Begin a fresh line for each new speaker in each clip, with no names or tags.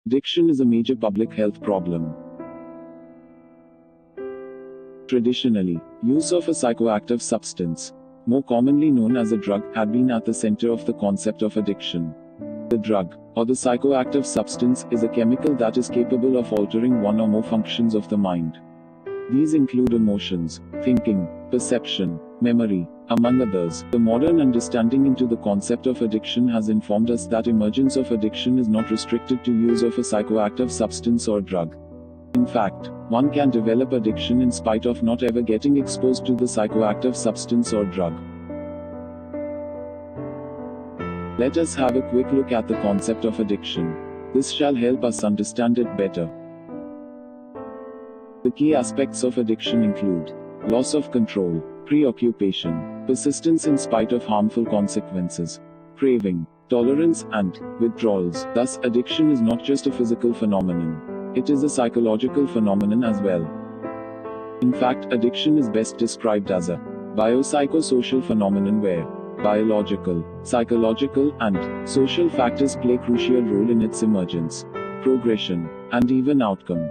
Addiction is a major public health problem. Traditionally, use of a psychoactive substance, more commonly known as a drug, had been at the center of the concept of addiction. The drug, or the psychoactive substance, is a chemical that is capable of altering one or more functions of the mind. These include emotions, thinking, perception, memory, among others. The modern understanding into the concept of addiction has informed us that emergence of addiction is not restricted to use of a psychoactive substance or drug. In fact, one can develop addiction in spite of not ever getting exposed to the psychoactive substance or drug. Let us have a quick look at the concept of addiction. This shall help us understand it better. The key aspects of addiction include loss of control, preoccupation, persistence in spite of harmful consequences, craving, tolerance, and withdrawals. Thus, addiction is not just a physical phenomenon. It is a psychological phenomenon as well. In fact, addiction is best described as a biopsychosocial phenomenon where biological, psychological, and social factors play a crucial role in its emergence, progression, and even outcome.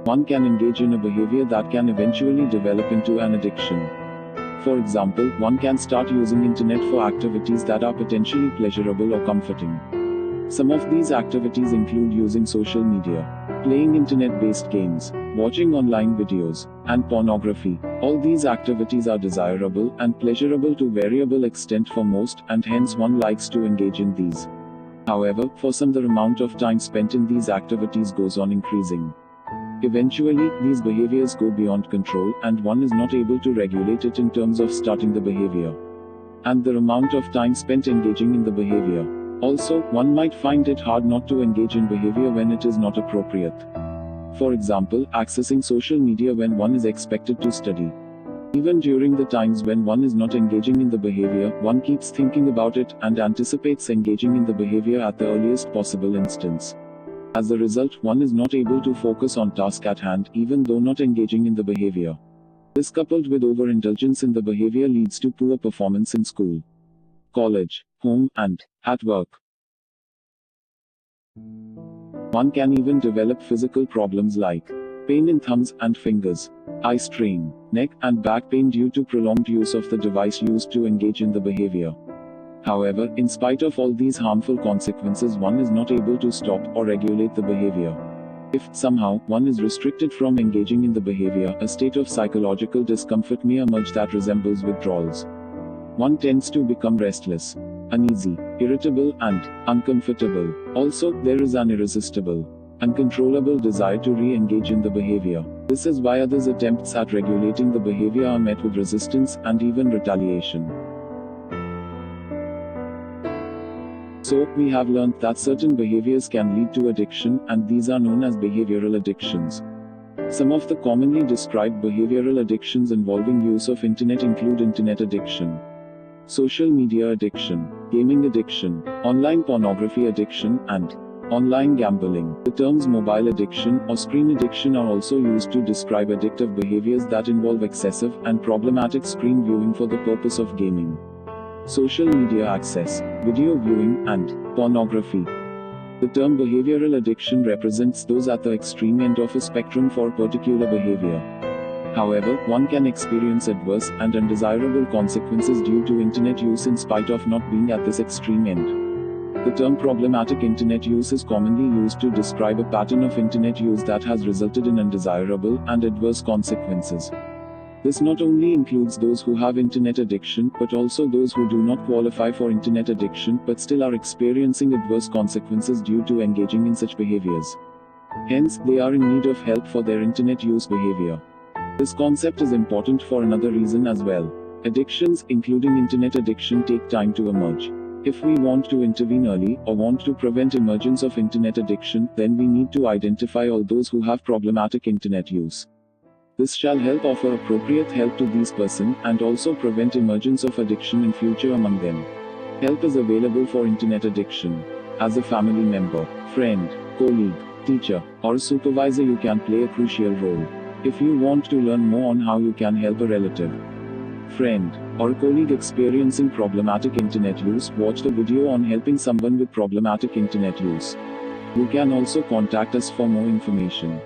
One can engage in a behavior that can eventually develop into an addiction. For example, one can start using internet for activities that are potentially pleasurable or comforting. Some of these activities include using social media, playing internet-based games, watching online videos, and pornography. All these activities are desirable and pleasurable to variable extent for most, and hence one likes to engage in these. However, for some the amount of time spent in these activities goes on increasing. Eventually, these behaviors go beyond control, and one is not able to regulate it in terms of starting the behavior and the amount of time spent engaging in the behavior. Also, one might find it hard not to engage in behavior when it is not appropriate. For example, accessing social media when one is expected to study. Even during the times when one is not engaging in the behavior, one keeps thinking about it and anticipates engaging in the behavior at the earliest possible instance. As a result, one is not able to focus on task at hand, even though not engaging in the behavior. This, coupled with overindulgence in the behavior, leads to poor performance in school, college, home, and at work. One can even develop physical problems like pain in thumbs and fingers, eye strain, neck and back pain due to prolonged use of the device used to engage in the behavior. However, in spite of all these harmful consequences, one is not able to stop or regulate the behavior. If, somehow, one is restricted from engaging in the behavior, a state of psychological discomfort may emerge that resembles withdrawals. One tends to become restless, uneasy, irritable, and uncomfortable. Also, there is an irresistible, uncontrollable desire to re-engage in the behavior. This is why others' attempts at regulating the behavior are met with resistance and even retaliation. So, we have learned that certain behaviors can lead to addiction, and these are known as behavioral addictions. Some of the commonly described behavioral addictions involving use of internet include internet addiction, social media addiction, gaming addiction, online pornography addiction, and online gambling. The terms mobile addiction or screen addiction are also used to describe addictive behaviors that involve excessive and problematic screen viewing for the purpose of gaming, social media access, video viewing, and pornography. The term behavioral addiction represents those at the extreme end of a spectrum for a particular behavior. However, one can experience adverse and undesirable consequences due to internet use in spite of not being at this extreme end. The term problematic internet use is commonly used to describe a pattern of internet use that has resulted in undesirable and adverse consequences. This not only includes those who have internet addiction, but also those who do not qualify for internet addiction but still are experiencing adverse consequences due to engaging in such behaviors. Hence, they are in need of help for their internet use behavior. This concept is important for another reason as well. Addictions, including internet addiction, take time to emerge. If we want to intervene early, or want to prevent emergence of internet addiction, then we need to identify all those who have problematic internet use. This shall help offer appropriate help to these persons, and also prevent emergence of addiction in future among them. Help is available for internet addiction. As a family member, friend, colleague, teacher, or supervisor, you can play a crucial role. If you want to learn more on how you can help a relative, friend, or colleague experiencing problematic internet use, watch the video on helping someone with problematic internet use. You can also contact us for more information.